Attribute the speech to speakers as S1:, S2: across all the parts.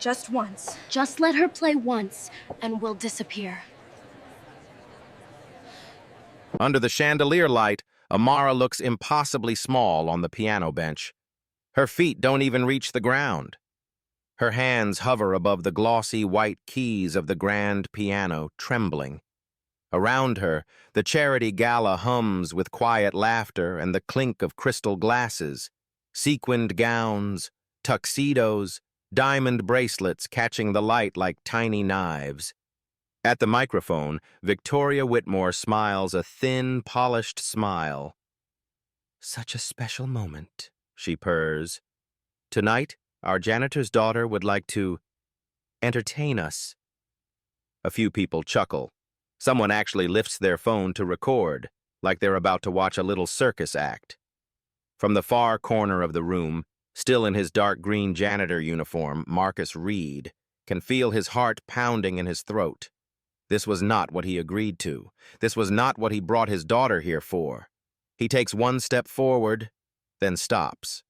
S1: Just once.
S2: Just let her play once, and we'll disappear.
S3: Under the chandelier light, Amara looks impossibly small on the piano bench. Her feet don't even reach the ground. Her hands hover above the glossy white keys of the grand piano, trembling. Around her, the charity gala hums with quiet laughter and the clink of crystal glasses, sequined gowns, tuxedos, diamond bracelets catching the light like tiny knives. At the microphone, Victoria Whitmore smiles a thin, polished smile. "Such a special moment," she purrs. "Tonight, our janitor's daughter would like to entertain us." A few people chuckle. Someone actually lifts their phone to record, like they're about to watch a little circus act. From the far corner of the room, still in his dark green janitor uniform, Marcus Reed can feel his heart pounding in his throat. This was not what he agreed to. This was not what he brought his daughter here for. He takes one step forward, then stops,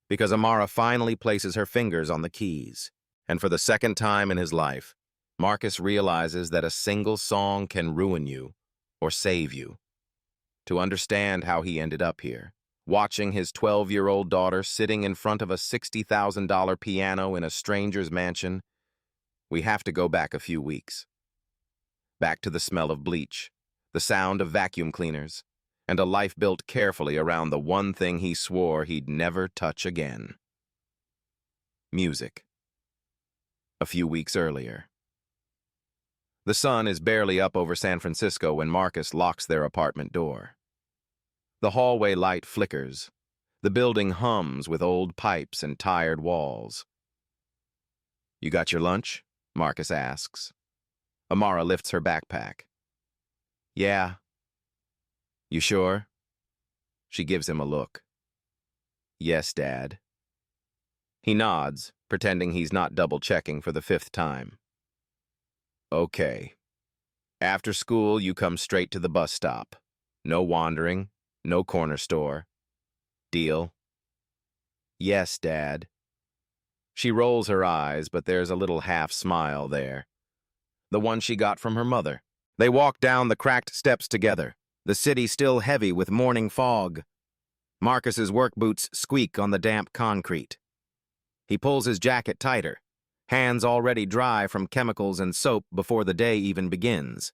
S3: because Amara finally places her fingers on the keys. And for the second time in his life, Marcus realizes that a single song can ruin you or save you. To understand how he ended up here, watching his 12-year-old daughter sitting in front of a $60,000 piano in a stranger's mansion, we have to go back a few weeks. Back to the smell of bleach, the sound of vacuum cleaners, and a life built carefully around the one thing he swore he'd never touch again. Music. A few weeks earlier. The sun is barely up over San Francisco when Marcus locks their apartment door. The hallway light flickers. The building hums with old pipes and tired walls. "You got your lunch?" Marcus asks. Amara lifts her backpack. "Yeah." "You sure?" She gives him a look. "Yes, Dad." He nods, pretending he's not double-checking for the 5th time. "Okay. After school, you come straight to the bus stop. No wandering, no corner store. Deal?" "Yes, Dad." She rolls her eyes, but there's a little half-smile there. The one she got from her mother. They walk down the cracked steps together, the city still heavy with morning fog. Marcus's work boots squeak on the damp concrete. He pulls his jacket tighter, hands already dry from chemicals and soap before the day even begins.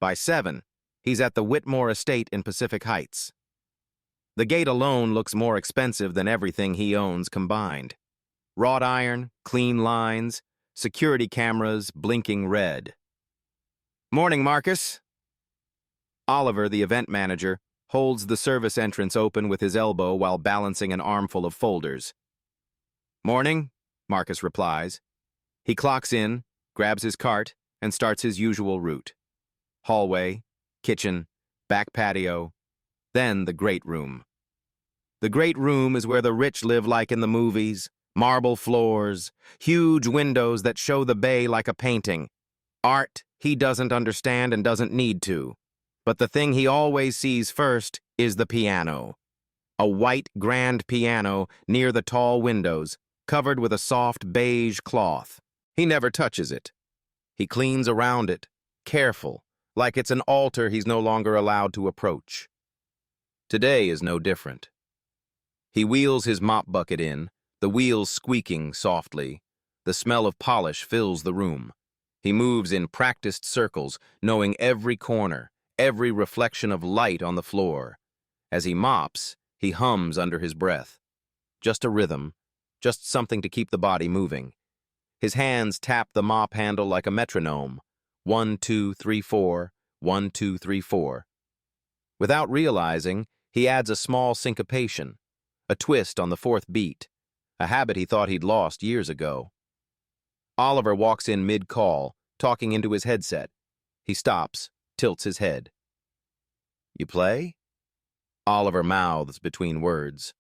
S3: By 7, he's at the Whitmore estate in Pacific Heights. The gate alone looks more expensive than everything he owns combined. Wrought iron, clean lines, security cameras blinking red. "Morning, Marcus." Oliver, the event manager, holds the service entrance open with his elbow while balancing an armful of folders. "Morning," Marcus replies. He clocks in, grabs his cart, and starts his usual route. Hallway, kitchen, back patio, then the great room. The great room is where the rich live like in the movies. Marble floors, huge windows that show the bay like a painting. Art he doesn't understand and doesn't need to. But the thing he always sees first is the piano. A white grand piano near the tall windows, covered with a soft beige cloth. He never touches it. He cleans around it, careful, like it's an altar he's no longer allowed to approach. Today is no different. He wheels his mop bucket in, the wheels squeaking softly. The smell of polish fills the room. He moves in practiced circles, knowing every corner, every reflection of light on the floor. As he mops, he hums under his breath. Just a rhythm, just something to keep the body moving. His hands tap the mop handle like a metronome. 1, 2, 3, 4, 1, 2, 3, 4. Without realizing, he adds a small syncopation, a twist on the 4th beat, a habit he thought he'd lost years ago. Oliver walks in mid-call, talking into his headset. He stops, tilts his head. "You play?" Oliver mouths between words.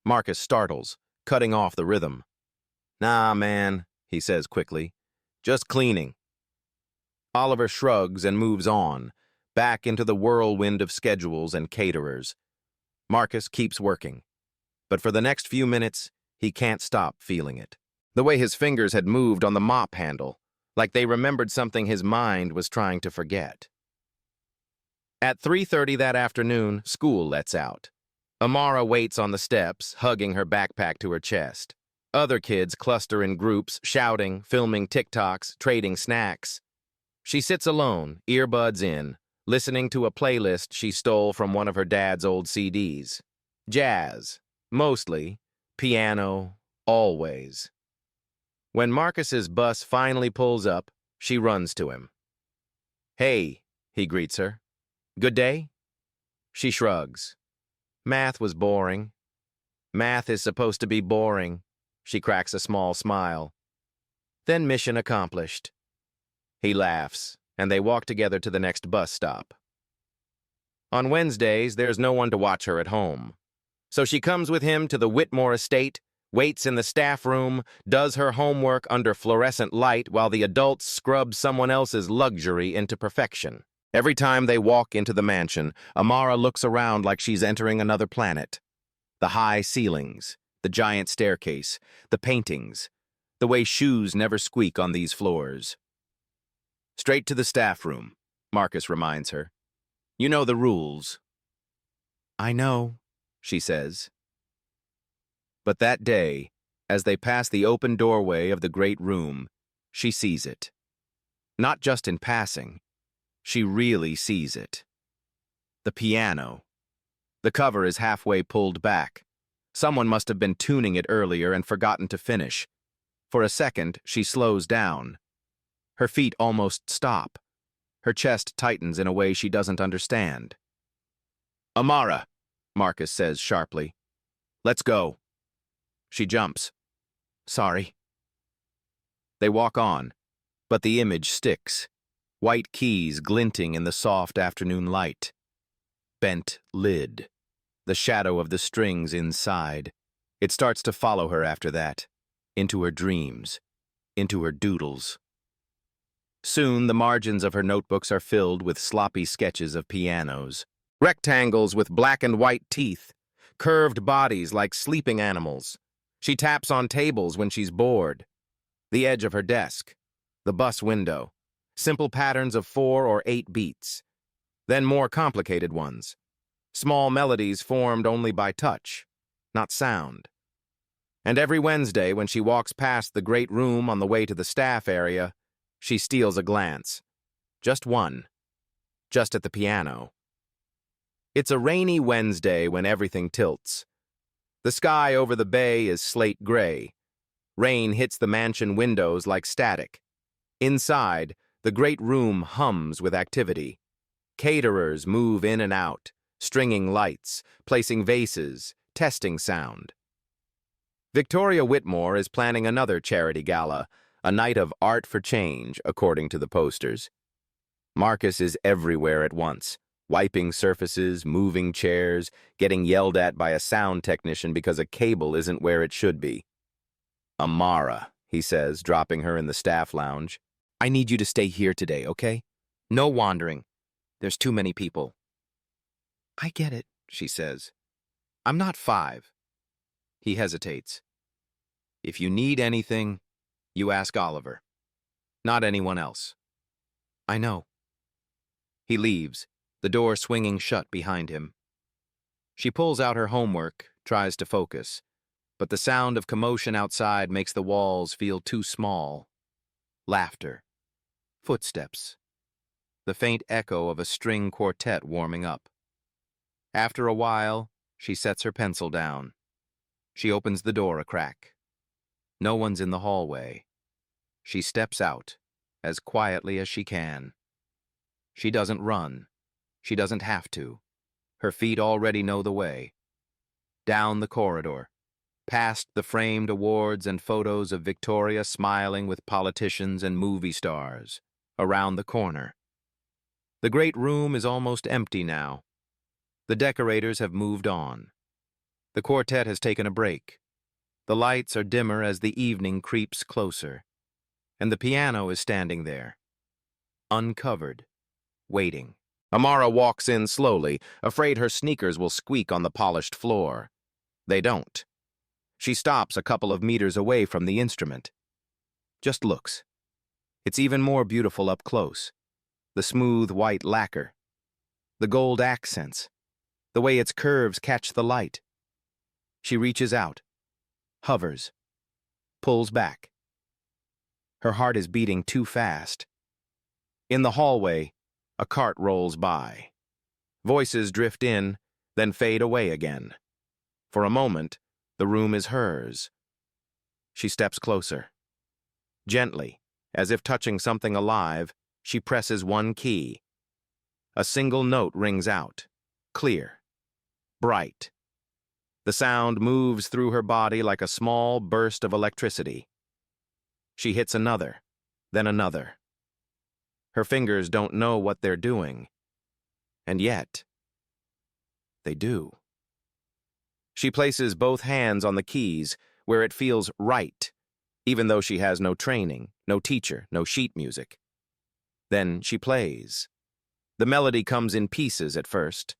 S3: Marcus startles, cutting off the rhythm. "Nah, man," he says quickly. "Just cleaning." Oliver shrugs and moves on, back into the whirlwind of schedules and caterers. Marcus keeps working. But for the next few minutes, he can't stop feeling it. The way his fingers had moved on the mop handle, like they remembered something his mind was trying to forget. At 3:30 that afternoon, school lets out. Amara waits on the steps, hugging her backpack to her chest. Other kids cluster in groups, shouting, filming TikToks, trading snacks. She sits alone, earbuds in, listening to a playlist she stole from one of her dad's old CDs. Jazz, mostly, piano, always. When Marcus's bus finally pulls up, she runs to him. "Hey," he greets her. "Good day?" She shrugs. Math was boring. Math is supposed to be boring. She cracks a small smile. Then mission accomplished. He laughs, and they walk together to the next bus stop. On Wednesdays, there's no one to watch her at home. So she comes with him to the Whitmore estate, waits in the staff room, does her homework under fluorescent light while the adults scrub someone else's luxury into perfection. Every time they walk into the mansion, Amara looks around like she's entering another planet. The high ceilings, the giant staircase, the paintings, the way shoes never squeak on these floors. "Straight to the staff room," Marcus reminds her. "You know the rules." "I know," she says. But that day, as they pass the open doorway of the great room, she sees it. Not just in passing, she really sees it. The piano. The cover is halfway pulled back. Someone must have been tuning it earlier and forgotten to finish. For a second, she slows down. Her feet almost stop. Her chest tightens in a way she doesn't understand. "Amara," Marcus says sharply. "Let's go." She jumps. "Sorry." They walk on, but the image sticks. White keys glinting in the soft afternoon light. Bent lid. The shadow of the strings inside. It starts to follow her after that. Into her dreams. Into her doodles. Soon, the margins of her notebooks are filled with sloppy sketches of pianos. Rectangles with black and white teeth. Curved bodies like sleeping animals. She taps on tables when she's bored. The edge of her desk. The bus window. Simple patterns of 4 or 8 beats. Then more complicated ones. Small melodies formed only by touch, not sound. And every Wednesday, when she walks past the great room on the way to the staff area, she steals a glance. Just one. Just at the piano. It's a rainy Wednesday when everything tilts. The sky over the bay is slate gray. Rain hits the mansion windows like static. Inside, the great room hums with activity. Caterers move in and out, stringing lights, placing vases, testing sound. Victoria Whitmore is planning another charity gala, a night of art for change, according to the posters. Marcus is everywhere at once, wiping surfaces, moving chairs, getting yelled at by a sound technician because a cable isn't where it should be. "Amara," he says, dropping her in the staff lounge. "I need you to stay here today, okay? No wandering. There's too many people." "I get it," she says. "I'm not 5. He hesitates. "If you need anything, you ask Oliver. Not anyone else." "I know." He leaves, the door swinging shut behind him. She pulls out her homework, tries to focus, but the sound of commotion outside makes the walls feel too small. Laughter. Footsteps. The faint echo of a string quartet warming up. After a while, she sets her pencil down. She opens the door a crack. No one's in the hallway. She steps out, as quietly as she can. She doesn't run. She doesn't have to. Her feet already know the way. Down the corridor, past the framed awards and photos of Victoria smiling with politicians and movie stars, around the corner. The great room is almost empty now. The decorators have moved on. The quartet has taken a break. The lights are dimmer as the evening creeps closer. And the piano is standing there, uncovered, waiting. Amara walks in slowly, afraid her sneakers will squeak on the polished floor. They don't. She stops a couple of meters away from the instrument. Just looks. It's even more beautiful up close. The smooth white lacquer. The gold accents. The way its curves catch the light. She reaches out. Hovers. Pulls back. Her heart is beating too fast. In the hallway, a cart rolls by. Voices drift in, then fade away again. For a moment, the room is hers. She steps closer. Gently, as if touching something alive, she presses one key. A single note rings out, clear, bright. The sound moves through her body like a small burst of electricity. She hits another, then another. Her fingers don't know what they're doing. And yet, they do. She places both hands on the keys where it feels right, even though she has no training, no teacher, no sheet music. Then she plays. The melody comes in pieces at first,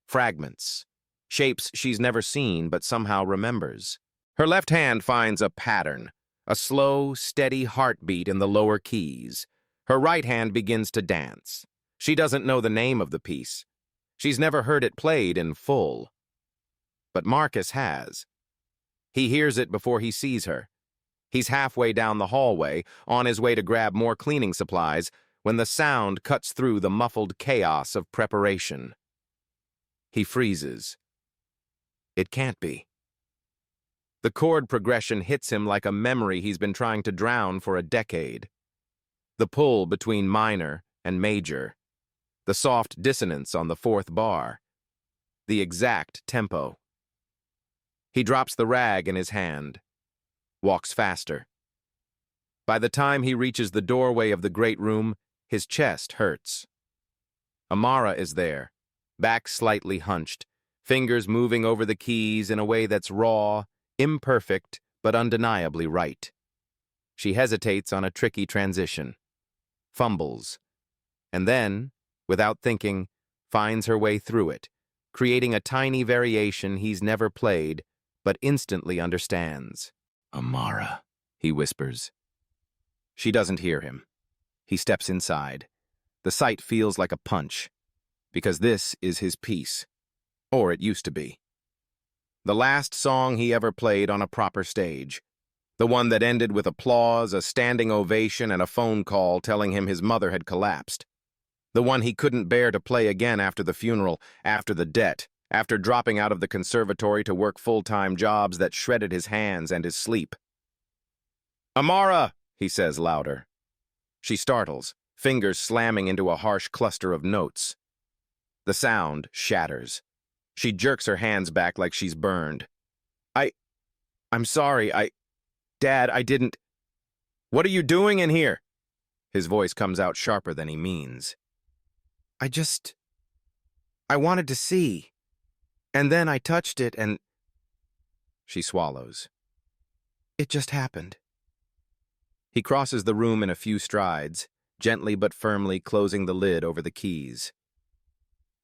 S3: fragments, shapes she's never seen but somehow remembers. Her left hand finds a pattern, a slow, steady heartbeat in the lower keys. Her right hand begins to dance. She doesn't know the name of the piece. She's never heard it played in full. But Marcus has. He hears it before he sees her. He's halfway down the hallway, on his way to grab more cleaning supplies, when the sound cuts through the muffled chaos of preparation. He freezes. It can't be. The chord progression hits him like a memory he's been trying to drown for a decade. The pull between minor and major. The soft dissonance on the fourth bar. The exact tempo. He drops the rag in his hand. Walks faster. By the time he reaches the doorway of the great room, his chest hurts. Amara is there, back slightly hunched, fingers moving over the keys in a way that's raw, imperfect, but undeniably right. She hesitates on a tricky transition, fumbles, and then, without thinking, finds her way through it, creating a tiny variation he's never played, but instantly understands. "Amara," he whispers. She doesn't hear him. He steps inside. The sight feels like a punch, because this is his piece. Or it used to be. The last song he ever played on a proper stage. The one that ended with applause, a standing ovation, and a phone call telling him his mother had collapsed. The one he couldn't bear to play again after the funeral, after the debt, after dropping out of the conservatory to work full-time jobs that shredded his hands and his sleep. "Amara!" he says louder. She startles, fingers slamming into a harsh cluster of notes. The sound shatters. She jerks her hands back like she's burned. I'm sorry, Dad, I didn't... What are you doing in here?" His voice comes out sharper than he means. I wanted to see. And then I touched it and... She swallows. It just happened. He crosses the room in a few strides, gently but firmly closing the lid over the keys.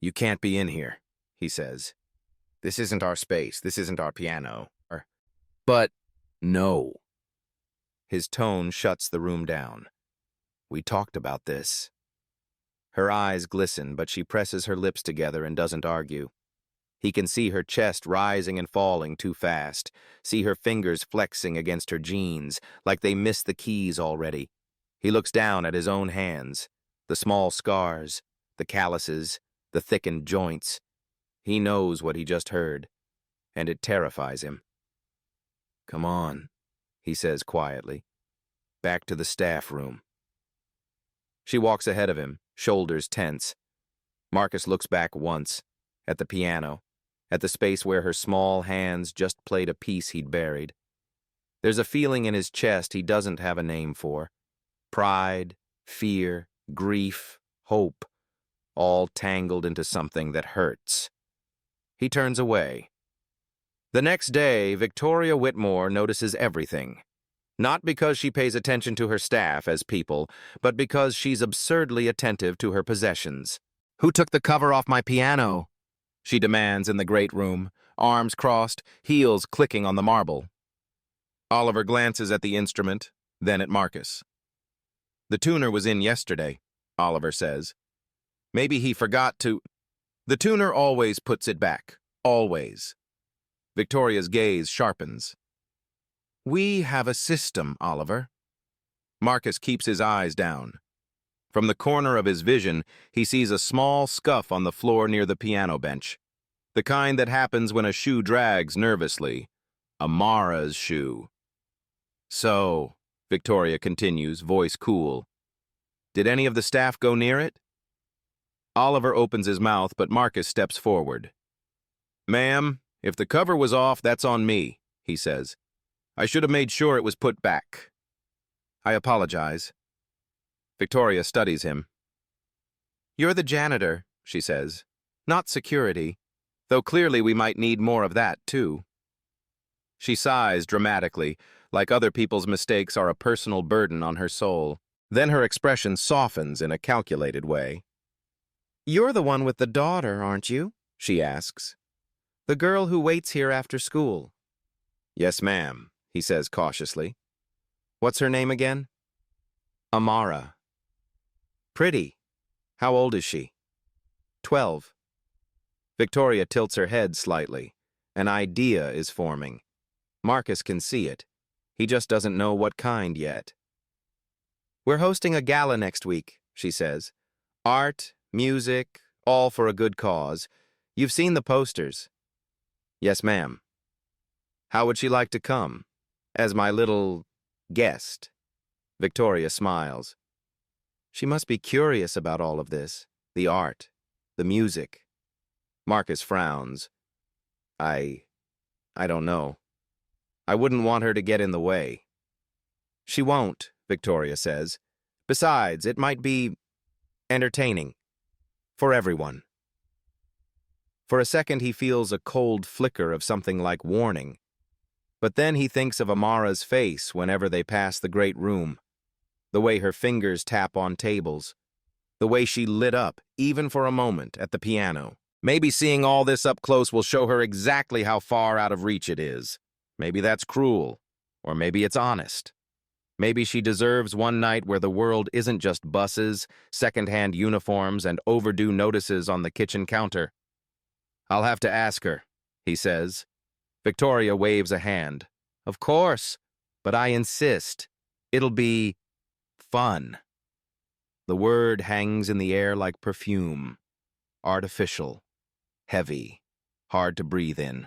S3: "You can't be in here," he says. "This isn't our space. This isn't our piano." But no. His tone shuts the room down. "We talked about this." Her eyes glisten, but she presses her lips together and doesn't argue. He can see her chest rising and falling too fast, see her fingers flexing against her jeans, like they missed the keys already. He looks down at his own hands, the small scars, the calluses, the thickened joints. He knows what he just heard, and it terrifies him. "Come on," he says quietly. "Back to the staff room." She walks ahead of him, shoulders tense. Marcus looks back once, at the piano, at the space where her small hands just played a piece he'd buried. There's a feeling in his chest he doesn't have a name for. Pride, fear, grief, hope, all tangled into something that hurts. He turns away. The next day, Victoria Whitmore notices everything. Not because she pays attention to her staff as people, but because she's absurdly attentive to her possessions. "Who took the cover off my piano?" she demands in the great room, arms crossed, heels clicking on the marble. Oliver glances at the instrument, then at Marcus. The tuner was in yesterday, Oliver says. Maybe he forgot to... The tuner always puts it back. Always. Victoria's gaze sharpens. We have a system, Oliver. Marcus keeps his eyes down. From the corner of his vision, he sees a small scuff on the floor near the piano bench. The kind that happens when a shoe drags nervously. Amara's shoe. So, Victoria continues, voice cool. Did any of the staff go near it? Oliver opens his mouth, but Marcus steps forward. Ma'am, if the cover was off, that's on me, he says. I should have made sure it was put back. I apologize. Victoria studies him. You're the janitor, she says. Not security, though clearly we might need more of that, too. She sighs dramatically, like other people's mistakes are a personal burden on her soul. Then her expression softens in a calculated way. You're the one with the daughter, aren't you? She asks. The girl who waits here after school. Yes, ma'am, he says cautiously. What's her name again? Amara. Pretty. How old is she? 12. Victoria tilts her head slightly. An idea is forming. Marcus can see it. He just doesn't know what kind yet. We're hosting a gala next week, she says. Art, music, all for a good cause. You've seen the posters. Yes, ma'am. How would she like to come? As my little guest. Victoria smiles. She must be curious about all of this. The art, the music. Marcus frowns. I don't know. I wouldn't want her to get in the way. She won't, Victoria says. Besides, it might be entertaining. For everyone. For a second, he feels a cold flicker of something like warning. But then he thinks of Amara's face whenever they pass the great room. The way her fingers tap on tables. The way she lit up, even for a moment, at the piano. Maybe seeing all this up close will show her exactly how far out of reach it is. Maybe that's cruel. Or maybe it's honest. Maybe she deserves one night where the world isn't just buses, second-hand uniforms, and overdue notices on the kitchen counter. I'll have to ask her, he says. Victoria waves a hand. Of course, but I insist. It'll be fun. The word hangs in the air like perfume. Artificial. Heavy. Hard to breathe in.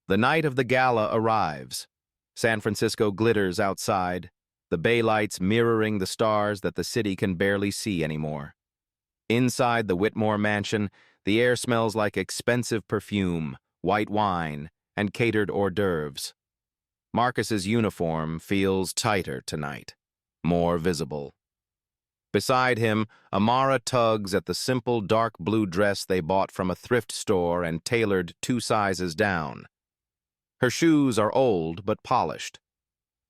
S3: The night of the gala arrives. San Francisco glitters outside, the bay lights mirroring the stars that the city can barely see anymore. Inside the Whitmore mansion, the air smells like expensive perfume, white wine, and catered hors d'oeuvres. Marcus's uniform feels tighter tonight, more visible. Beside him, Amara tugs at the simple dark blue dress they bought from a thrift store and tailored 2 sizes down. Her shoes are old but polished.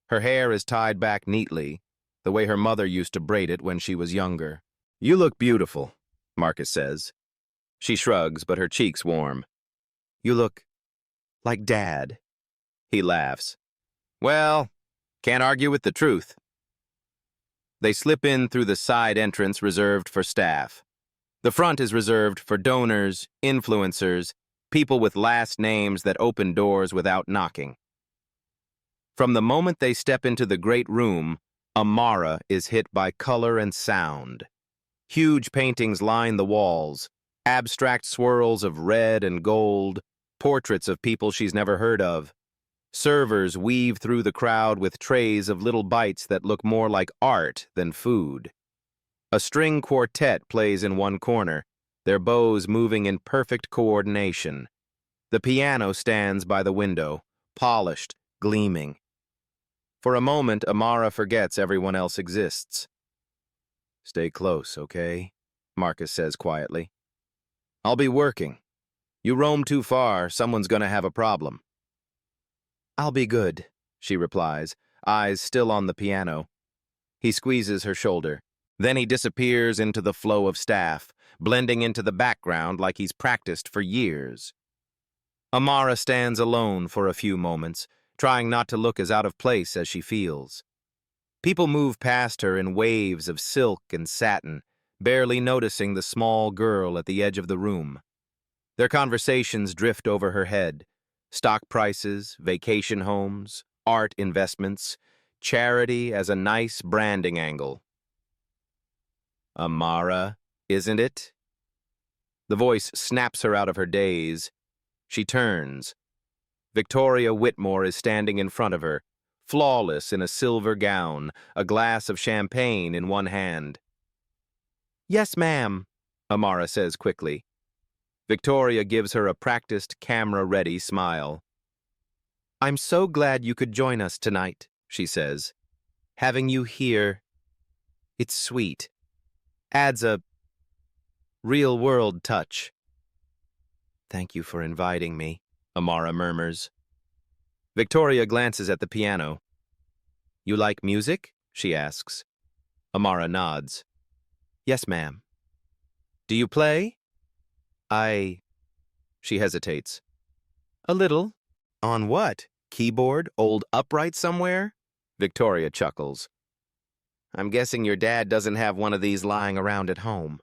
S3: Her hair is tied back neatly, the way her mother used to braid it when she was younger. You look beautiful, Marcus says. She shrugs, but her cheeks warm. You look like Dad. He laughs. Well, can't argue with the truth. They slip in through the side entrance reserved for staff. The front is reserved for donors, influencers, people with last names that open doors without knocking. From the moment they step into the great room, Amara is hit by color and sound. Huge paintings line the walls, abstract swirls of red and gold, portraits of people she's never heard of. Servers weave through the crowd with trays of little bites that look more like art than food. A string quartet plays in one corner, their bows moving in perfect coordination. The piano stands by the window, polished, gleaming. For a moment, Amara forgets everyone else exists. Stay close, okay? Marcus says quietly. I'll be working. You roam too far, someone's gonna have a problem. I'll be good, she replies, eyes still on the piano. He squeezes her shoulder. Then he disappears into the flow of staff, blending into the background like he's practiced for years. Amara stands alone for a few moments, trying not to look as out of place as she feels. People move past her in waves of silk and satin, barely noticing the small girl at the edge of the room. Their conversations drift over her head. Stock prices, vacation homes, art investments, charity as a nice branding angle. Amara, isn't it? The voice snaps her out of her daze. She turns. Victoria Whitmore is standing in front of her, flawless in a silver gown, a glass of champagne in one hand. "Yes, ma'am," Amara says quickly. Victoria gives her a practiced, camera-ready smile. "I'm so glad you could join us tonight," she says. "Having you here, it's sweet. Adds a real-world touch." "Thank you for inviting me," Amara murmurs. Victoria glances at the piano. "You like music?" she asks. Amara nods. "Yes, ma'am." "Do you play?" She hesitates. "A little." "On what? Keyboard? Old upright somewhere?" Victoria chuckles. "I'm guessing your dad doesn't have one of these lying around at home."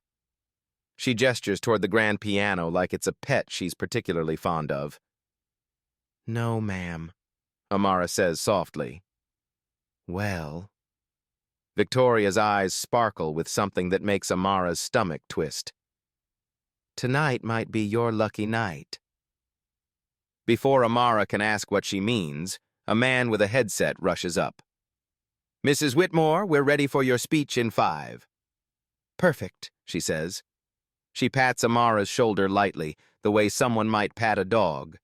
S3: She gestures toward the grand piano like it's a pet she's particularly fond of. "No, ma'am," Amara says softly. "Well." Victoria's eyes sparkle with something that makes Amara's stomach twist. "Tonight might be your lucky night." Before Amara can ask what she means, a man with a headset rushes up. "Mrs. Whitmore, we're ready for your speech in 5. "Perfect," she says. She pats Amara's shoulder lightly, the way someone might pat a dog.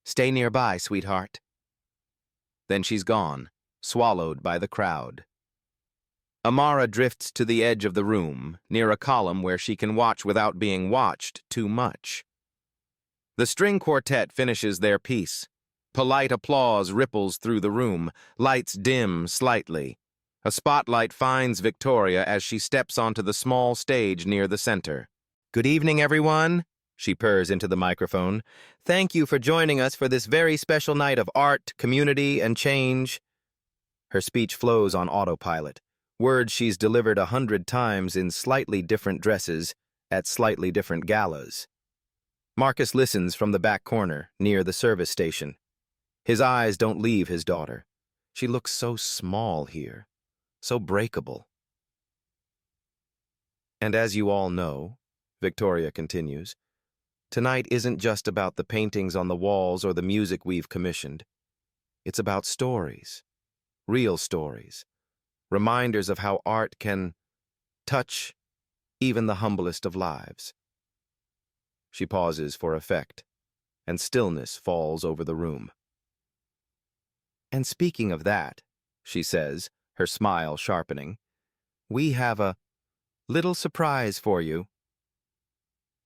S3: "Stay nearby, sweetheart." Then she's gone, swallowed by the crowd. Amara drifts to the edge of the room, near a column where she can watch without being watched too much. The string quartet finishes their piece. Polite applause ripples through the room, lights dim slightly. A spotlight finds Victoria as she steps onto the small stage near the center. "Good evening, everyone," she purrs into the microphone. "Thank you for joining us for this very special night of art, community, and change." Her speech flows on autopilot, words she's delivered 100 times in slightly different dresses at slightly different galas. Marcus listens from the back corner, near the service station. His eyes don't leave his daughter. She looks so small here, so breakable. "And as you all know," Victoria continues, "tonight isn't just about the paintings on the walls or the music we've commissioned. It's about stories, real stories, reminders of how art can touch even the humblest of lives." She pauses for effect, and stillness falls over the room. "And speaking of that," she says, her smile sharpening, "we have a little surprise for you."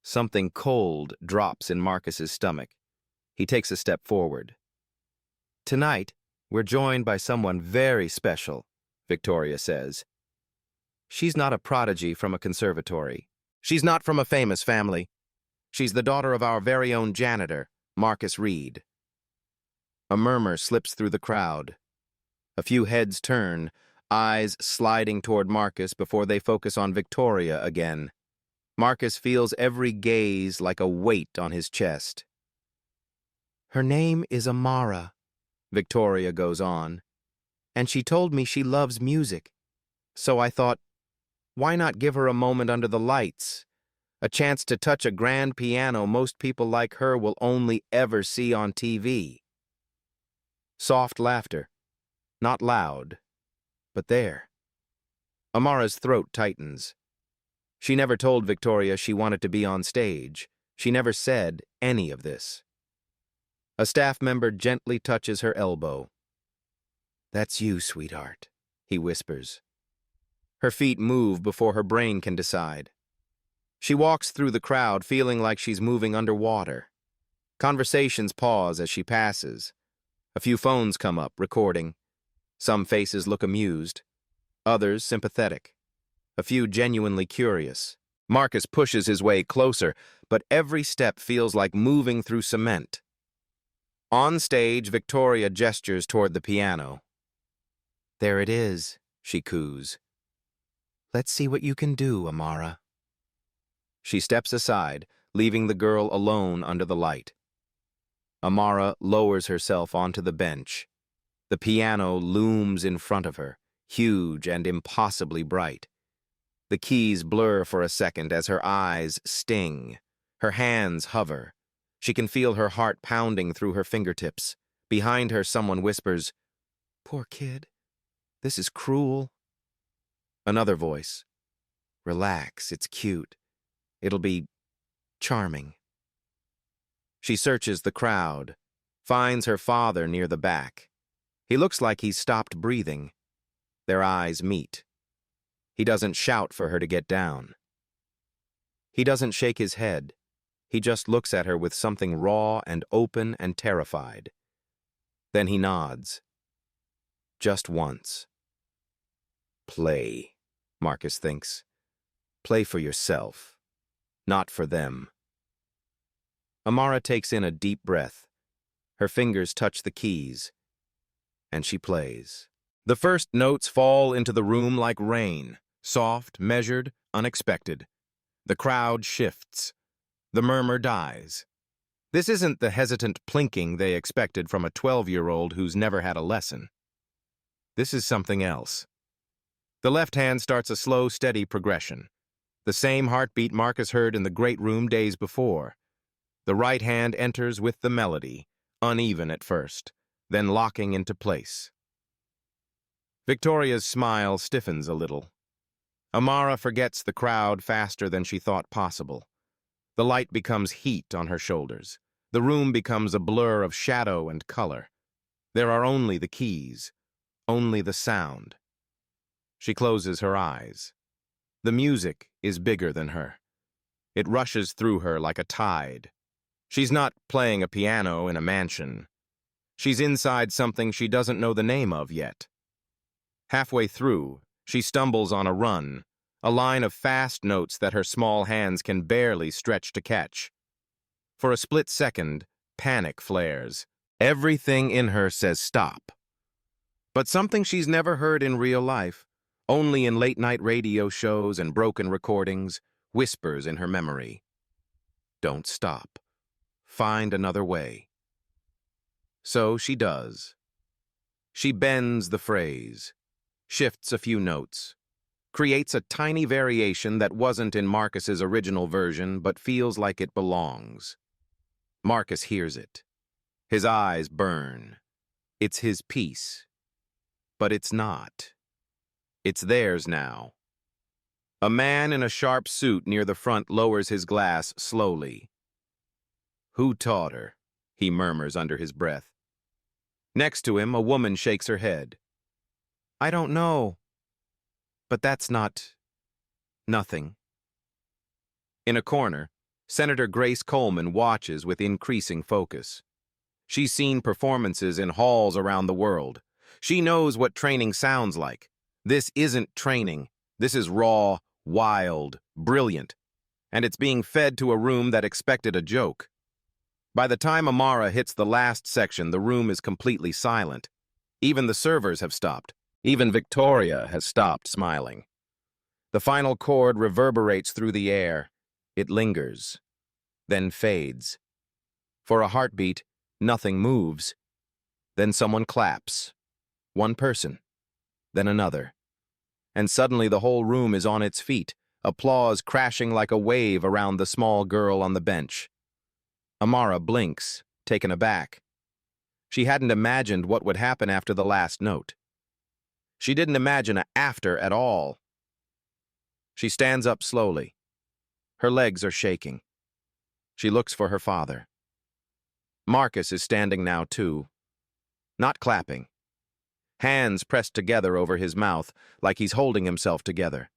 S3: Something cold drops in Marcus's stomach. He takes a step forward. "Tonight, we're joined by someone very special," Victoria says. "She's not a prodigy from a conservatory. She's not from a famous family. She's the daughter of our very own janitor, Marcus Reed." A murmur slips through the crowd. A few heads turn, eyes sliding toward Marcus before they focus on Victoria again. Marcus feels every gaze like a weight on his chest. "Her name is Amara," Victoria goes on, "and she told me she loves music. So I thought, why not give her a moment under the lights? A chance to touch a grand piano most people like her will only ever see on TV." Soft laughter. Not loud, but there. Amara's throat tightens. She never told Victoria she wanted to be on stage. She never said any of this. A staff member gently touches her elbow. "That's you, sweetheart," he whispers. Her feet move before her brain can decide. She walks through the crowd feeling like she's moving underwater. Conversations pause as she passes. A few phones come up, recording. Some faces look amused, others sympathetic, a few genuinely curious. Marcus pushes his way closer, but every step feels like moving through cement. On stage, Victoria gestures toward the piano. "There it is," she coos. "Let's see what you can do, Amara." She steps aside, leaving the girl alone under the light. Amara lowers herself onto the bench. The piano looms in front of her, huge and impossibly bright. The keys blur for a second as her eyes sting. Her hands hover. She can feel her heart pounding through her fingertips. Behind her, someone whispers, "Poor kid. This is cruel." Another voice, "Relax, it's cute. It'll be charming." She searches the crowd, finds her father near the back. He looks like he's stopped breathing. Their eyes meet. He doesn't shout for her to get down. He doesn't shake his head. He just looks at her with something raw and open and terrified. Then he nods. Just once. Play, Marcus thinks. Play for yourself, not for them. Amara takes in a deep breath. Her fingers touch the keys, and she plays. The first notes fall into the room like rain, soft, measured, unexpected. The crowd shifts. The murmur dies. This isn't the hesitant plinking they expected from a 12-year-old who's never had a lesson. This is something else. The left hand starts a slow, steady progression. The same heartbeat Marcus heard in the great room days before. The right hand enters with the melody, uneven at first, then locking into place. Victoria's smile stiffens a little. Amara forgets the crowd faster than she thought possible. The light becomes heat on her shoulders. The room becomes a blur of shadow and color. There are only the keys, only the sound. She closes her eyes. The music is bigger than her. It rushes through her like a tide. She's not playing a piano in a mansion. She's inside something she doesn't know the name of yet. Halfway through, she stumbles on a run, a line of fast notes that her small hands can barely stretch to catch. For a split second, panic flares. Everything in her says stop. But something she's never heard in real life, only in late-night radio shows and broken recordings, whispers in her memory. Don't stop. Find another way. So she does. She bends the phrase, shifts a few notes, creates a tiny variation that wasn't in Marcus's original version but feels like it belongs. Marcus hears it. His eyes burn. It's his piece. But it's not. It's theirs now. A man in a sharp suit near the front lowers his glass slowly. "Who taught her?" he murmurs under his breath. Next to him, a woman shakes her head. "I don't know. But that's not... nothing." In a corner, Senator Grace Coleman watches with increasing focus. She's seen performances in halls around the world. She knows what training sounds like. This isn't training. This is raw, wild, brilliant. And it's being fed to a room that expected a joke. By the time Amara hits the last section, the room is completely silent. Even the servers have stopped. Even Victoria has stopped smiling. The final chord reverberates through the air. It lingers, then fades. For a heartbeat, nothing moves. Then someone claps. One person. Then another. And suddenly the whole room is on its feet, applause crashing like a wave around the small girl on the bench. Amara blinks, taken aback. She hadn't imagined what would happen after the last note. She didn't imagine an after at all. She stands up slowly. Her legs are shaking. She looks for her father. Marcus is standing now too. Not clapping. Hands pressed together over his mouth, like he's holding himself together.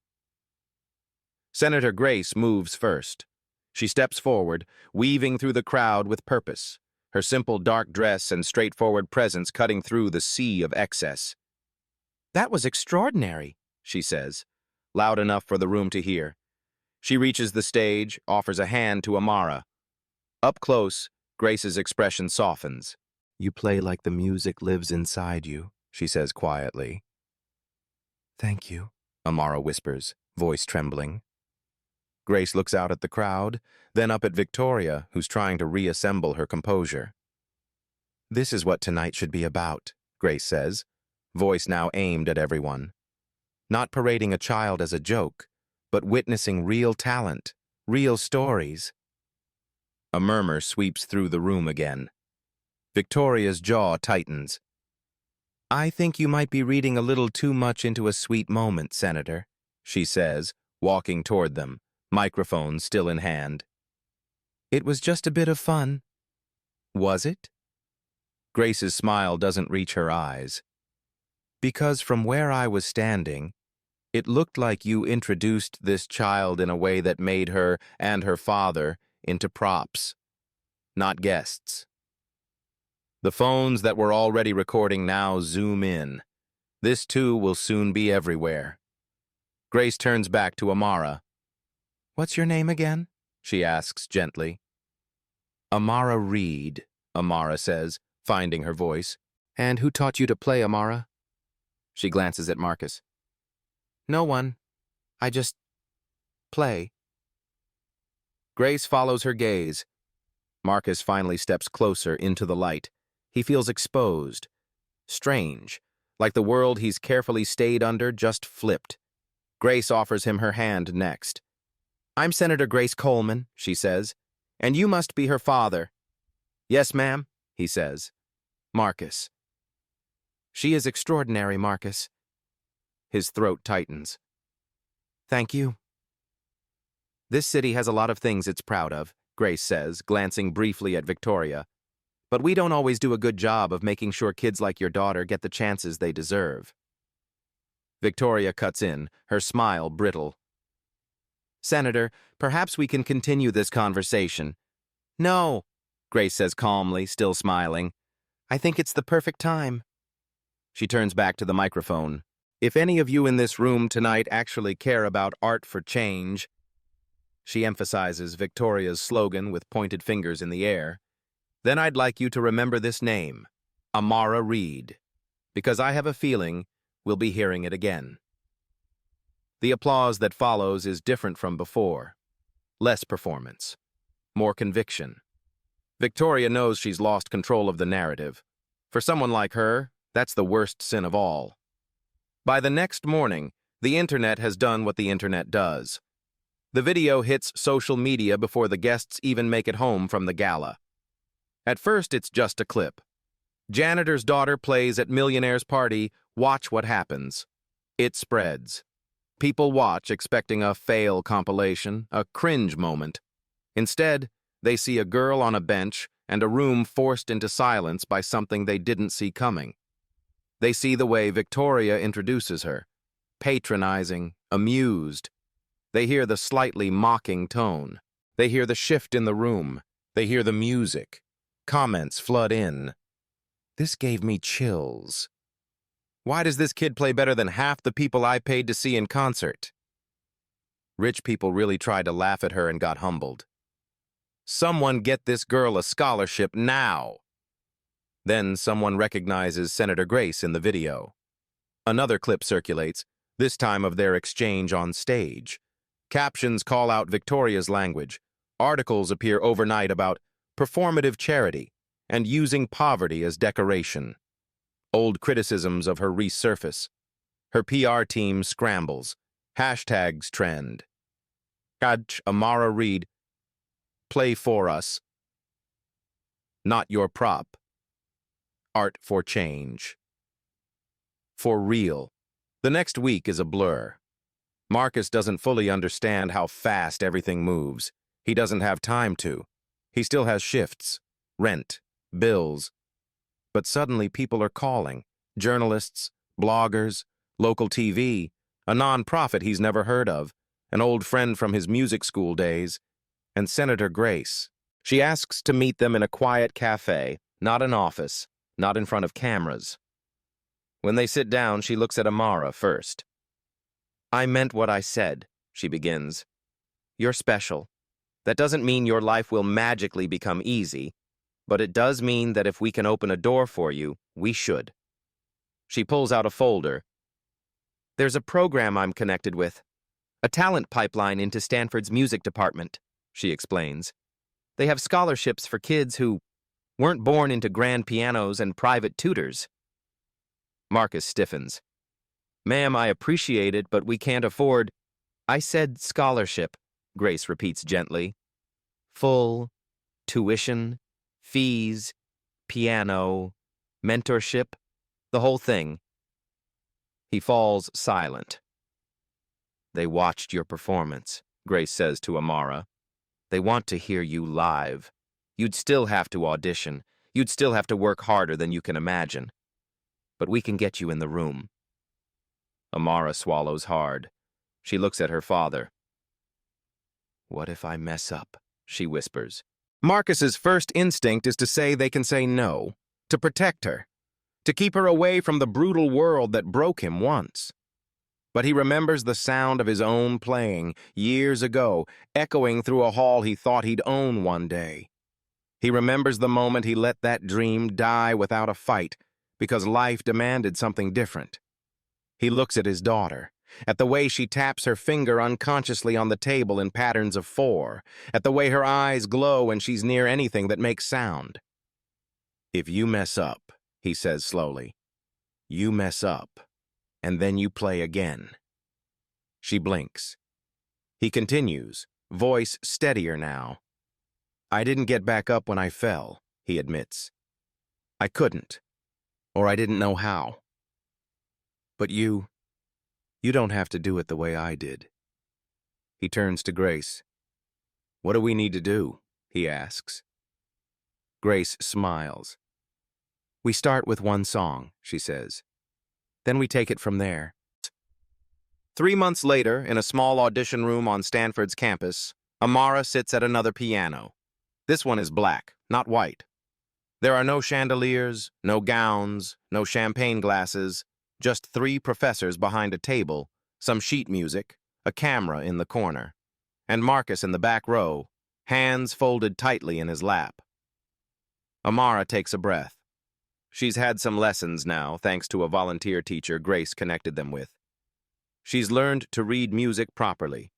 S3: Senator Grace moves first. She steps forward, weaving through the crowd with purpose, her simple dark dress and straightforward presence cutting through the sea of excess. "That was extraordinary," she says, loud enough for the room to hear. She reaches the stage, offers a hand to Amara. Up close, Grace's expression softens. You play like the music lives inside you, she says quietly. Thank you, Amara whispers, voice trembling. Grace looks out at the crowd, then up at Victoria, who's trying to reassemble her composure. This is what tonight should be about, Grace says, voice now aimed at everyone. Not parading a child as a joke, but witnessing real talent, real stories. A murmur sweeps through the room again. Victoria's jaw tightens. I think you might be reading a little too much into a sweet moment, Senator, she says, walking toward them, microphone still in hand. It was just a bit of fun. Was it? Grace's smile doesn't reach her eyes. Because from where I was standing, it looked like you introduced this child in a way that made her and her father into props, not guests. The phones that were already recording now zoom in. This too will soon be everywhere. Grace turns back to Amara. What's your name again? She asks gently. Amara Reed, Amara says, finding her voice. And who taught you to play, Amara? She glances at Marcus. No one. I just play. Grace follows her gaze. Marcus finally steps closer into the light. He feels exposed. Strange, like the world he's carefully stayed under just flipped. Grace offers him her hand next. I'm Senator Grace Coleman, she says, and you must be her father. Yes, ma'am, he says. Marcus. She is extraordinary, Marcus. His throat tightens. Thank you. This city has a lot of things it's proud of, Grace says, glancing briefly at Victoria. But we don't always do a good job of making sure kids like your daughter get the chances they deserve. Victoria cuts in, her smile brittle. Senator, perhaps we can continue this conversation. No, Grace says calmly, still smiling. I think it's the perfect time. She turns back to the microphone. If any of you in this room tonight actually care about art for change, she emphasizes Victoria's slogan with pointed fingers in the air, then I'd like you to remember this name, Amara Reed, because I have a feeling we'll be hearing it again. The applause that follows is different from before. Less performance. More conviction. Victoria knows she's lost control of the narrative. For someone like her, that's the worst sin of all. By the next morning, the internet has done what the internet does. The video hits social media before the guests even make it home from the gala. At first, it's just a clip. Janitor's daughter plays at Millionaire's party, watch what happens. It spreads. People watch expecting a fail compilation, a cringe moment. Instead, they see a girl on a bench and a room forced into silence by something they didn't see coming. They see the way Victoria introduces her, patronizing, amused. They hear the slightly mocking tone. They hear the shift in the room. They hear the music. Comments flood in. This gave me chills. Why does this kid play better than half the people I paid to see in concert? Rich people really tried to laugh at her and got humbled. Someone get this girl a scholarship now. Then someone recognizes Senator Grace in the video. Another clip circulates, this time of their exchange on stage. Captions call out Victoria's language. Articles appear overnight about performative charity and using poverty as decoration. Old criticisms of her resurface. Her PR team scrambles. Hashtags trend. Amara Reed, play for us. Not your prop. Art for change. For real. The next week is a blur. Marcus doesn't fully understand how fast everything moves. He doesn't have time to. He still has shifts, rent, bills. But suddenly people are calling. Journalists, bloggers, local TV, a non-profit he's never heard of, an old friend from his music school days, and Senator Grace. She asks to meet them in a quiet cafe, not an office, not in front of cameras. When they sit down, she looks at Amara first. I meant what I said, she begins. You're special. That doesn't mean your life will magically become easy. But it does mean that if we can open a door for you, we should. She pulls out a folder. There's a program I'm connected with. A talent pipeline into Stanford's music department, she explains. They have scholarships for kids who weren't born into grand pianos and private tutors. Marcus stiffens. Ma'am, I appreciate it, but we can't afford. I said scholarship, Grace repeats gently. Full, tuition, fees, piano, mentorship, the whole thing. He falls silent. They watched your performance, Grace says to Amara. They want to hear you live. You'd still have to audition. You'd still have to work harder than you can imagine. But we can get you in the room. Amara swallows hard. She looks at her father. What if I mess up? She whispers. Marcus's first instinct is to say they can say no, to protect her, to keep her away from the brutal world that broke him once. But he remembers the sound of his own playing, years ago, echoing through a hall he thought he'd own one day. He remembers the moment he let that dream die without a fight, because life demanded something different. He looks at his daughter, at the way she taps her finger unconsciously on the table in patterns of 4, at the way her eyes glow when she's near anything that makes sound. If you mess up, he says slowly, you mess up, and then you play again. She blinks. He continues, voice steadier now. I didn't get back up when I fell, he admits. I couldn't, or I didn't know how. But you don't have to do it the way I did. He turns to Grace. What do we need to do? He asks. Grace smiles. We start with one song, she says. Then we take it from there. 3 months later, in a small audition room on Stanford's campus, Amara sits at another piano. This one is black, not white. There are no chandeliers, no gowns, no champagne glasses, just 3 professors behind a table, some sheet music, a camera in the corner, and Marcus in the back row, hands folded tightly in his lap. Amara takes a breath. She's had some lessons now, thanks to a volunteer teacher Grace connected them with. She's learned to read music properly,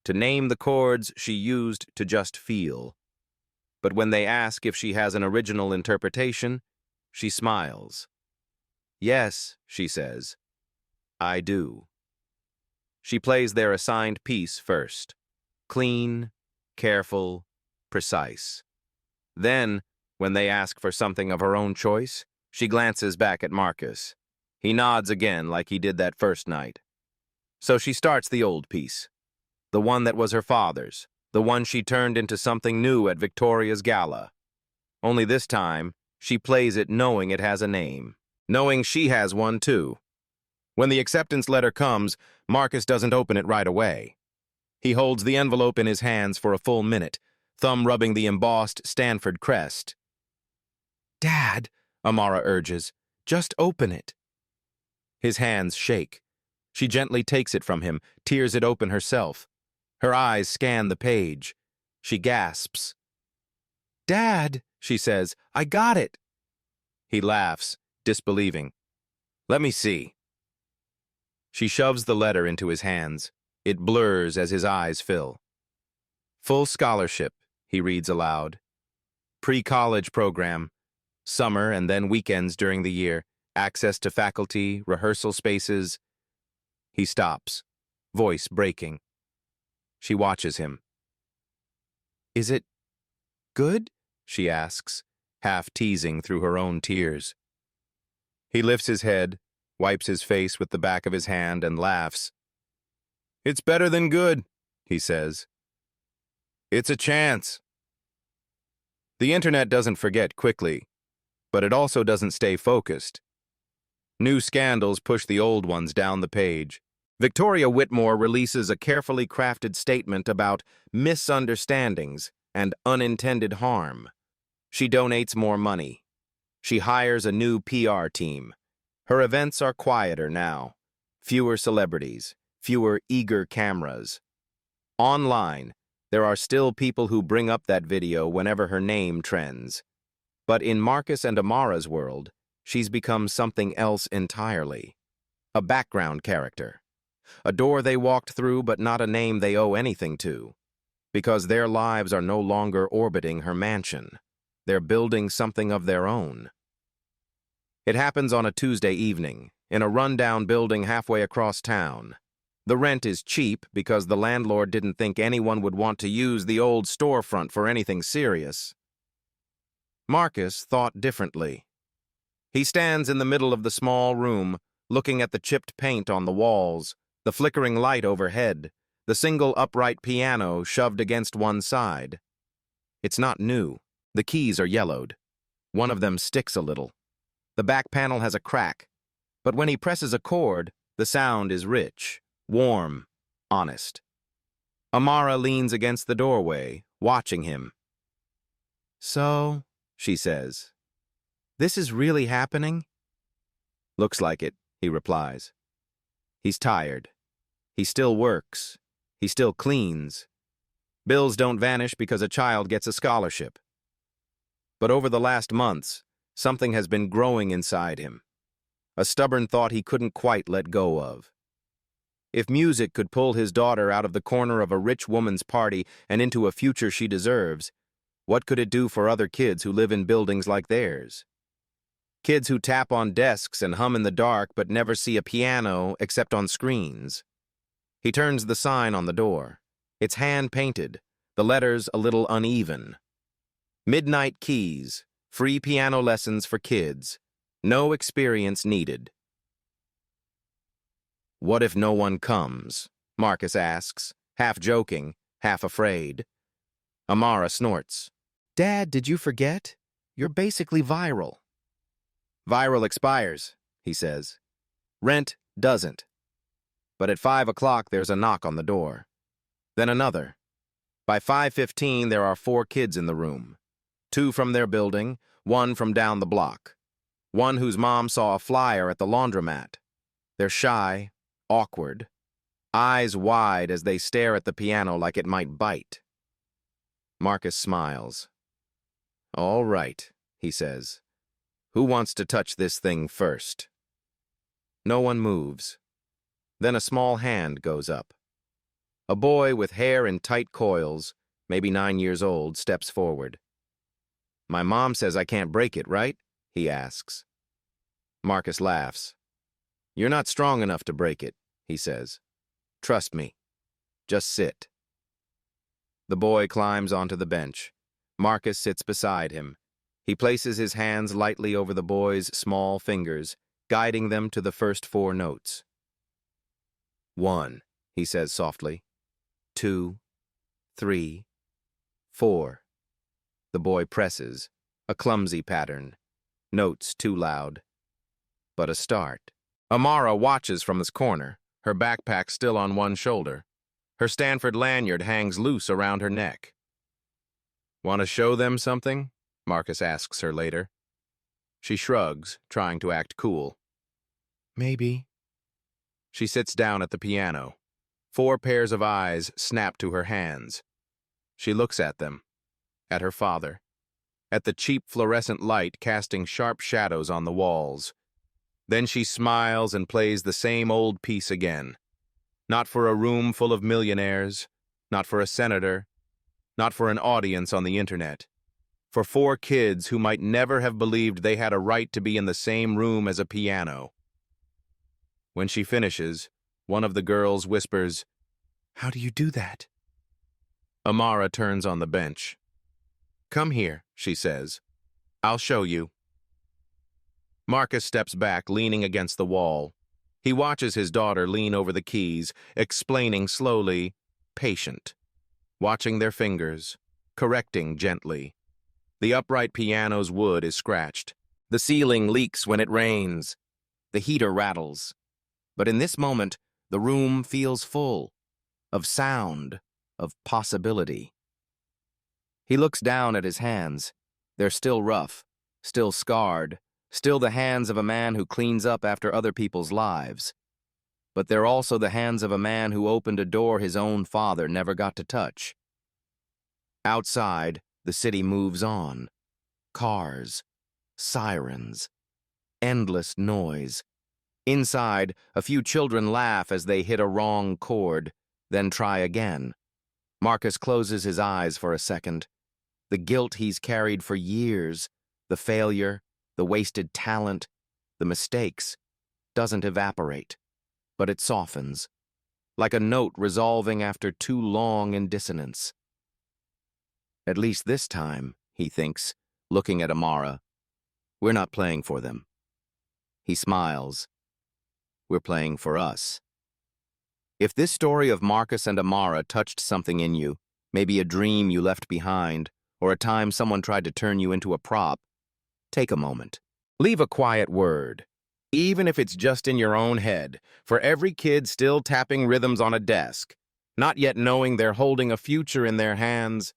S3: to name the chords she used to just feel. But when they ask if she has an original interpretation, she smiles. Yes, she says, I do. She plays their assigned piece first. Clean, careful, precise. Then, when they ask for something of her own choice, she glances back at Marcus. He nods again like he did that first night. So she starts the old piece, the one that was her father's, the one she turned into something new at Victoria's gala. Only this time, she plays it knowing it has a name, knowing she has one too. When the acceptance letter comes, Marcus doesn't open it right away. He holds the envelope in his hands for a full minute, thumb rubbing the embossed Stanford crest. Dad, Amara urges, just open it. His hands shake. She gently takes it from him, tears it open herself. Her eyes scan the page. She gasps. Dad, she says, I got it. He laughs, disbelieving. Let me see. She shoves the letter into his hands. It blurs as his eyes fill. Full scholarship, he reads aloud. Pre-college program. Summer and then weekends during the year. Access to faculty, rehearsal spaces. He stops, voice breaking. She watches him. Is it good? She asks, half teasing through her own tears. He lifts his head, wipes his face with the back of his hand, and laughs. It's better than good, he says. It's a chance. The internet doesn't forget quickly, but it also doesn't stay focused. New scandals push the old ones down the page. Victoria Whitmore releases a carefully crafted statement about misunderstandings and unintended harm. She donates more money. She hires a new PR team. Her events are quieter now. Fewer celebrities, fewer eager cameras. Online, there are still people who bring up that video whenever her name trends. But in Marcus and Amara's world, she's become something else entirely. A background character. A door they walked through, but not a name they owe anything to. Because their lives are no longer orbiting her mansion. They're building something of their own. It happens on a Tuesday evening, in a rundown building halfway across town. The rent is cheap because the landlord didn't think anyone would want to use the old storefront for anything serious. Marcus thought differently. He stands in the middle of the small room, looking at the chipped paint on the walls, the flickering light overhead, the single upright piano shoved against one side. It's not new. The keys are yellowed. One of them sticks a little. The back panel has a crack, but when he presses a chord, the sound is rich, warm, honest. Amara leans against the doorway, watching him. "So," she says, "this is really happening?" "Looks like it," he replies. He's tired. He still works. He still cleans. Bills don't vanish because a child gets a scholarship. But over the last months, something has been growing inside him. A stubborn thought he couldn't quite let go of. If music could pull his daughter out of the corner of a rich woman's party and into a future she deserves, what could it do for other kids who live in buildings like theirs? Kids who tap on desks and hum in the dark but never see a piano except on screens. He turns the sign on the door. It's hand-painted, the letters a little uneven. Midnight Keys, free piano lessons for kids. No experience needed. "What if no one comes?" Marcus asks, half joking, half afraid. Amara snorts. "Dad, did you forget? You're basically viral." "Viral expires," he says. "Rent doesn't." But at 5 o'clock, there's a knock on the door. Then another. By 5:15, there are 4 kids in the room. 2 from their building, 1 from down the block. 1 whose mom saw a flyer at the laundromat. They're shy, awkward, eyes wide as they stare at the piano like it might bite. Marcus smiles. "All right," he says. "Who wants to touch this thing first?" No one moves. Then a small hand goes up. A boy with hair in tight coils, maybe 9 years old, steps forward. "My mom says I can't break it, right?" he asks. Marcus laughs. "You're not strong enough to break it," he says. "Trust me. Just sit." The boy climbs onto the bench. Marcus sits beside him. He places his hands lightly over the boy's small fingers, guiding them to the first 4 notes. "1, he says softly. 2, 3, 4. The boy presses, a clumsy pattern. Notes too loud. But a start. Amara watches from his corner, her backpack still on one shoulder. Her Stanford lanyard hangs loose around her neck. "Want to show them something?" Marcus asks her later. She shrugs, trying to act cool. "Maybe." She sits down at the piano. 4 pairs of eyes snap to her hands. She looks at them, at her father, at the cheap fluorescent light casting sharp shadows on the walls. Then she smiles and plays the same old piece again. Not for a room full of millionaires, not for a senator, not for an audience on the internet. For 4 kids who might never have believed they had a right to be in the same room as a piano. When she finishes, one of the girls whispers, "How do you do that?" Amara turns on the bench. "Come here," she says. "I'll show you." Marcus steps back, leaning against the wall. He watches his daughter lean over the keys, explaining slowly, patient. Watching their fingers, correcting gently. The upright piano's wood is scratched. The ceiling leaks when it rains. The heater rattles. But in this moment, the room feels full. Of sound, of possibility. He looks down at his hands. They're still rough, still scarred, still the hands of a man who cleans up after other people's lives. But they're also the hands of a man who opened a door his own father never got to touch. Outside, the city moves on. Cars, sirens, endless noise. Inside, a few children laugh as they hit a wrong chord, then try again. Marcus closes his eyes for a second. The guilt he's carried for years, the failure, the wasted talent, the mistakes, doesn't evaporate, but it softens, like a note resolving after too long in dissonance. At least this time, he thinks, looking at Amara, we're not playing for them. He smiles. We're playing for us. If this story of Marcus and Amara touched something in you, maybe a dream you left behind, or a time someone tried to turn you into a prop, take a moment. Leave a quiet word, even if it's just in your own head, for every kid still tapping rhythms on a desk, not yet knowing they're holding a future in their hands,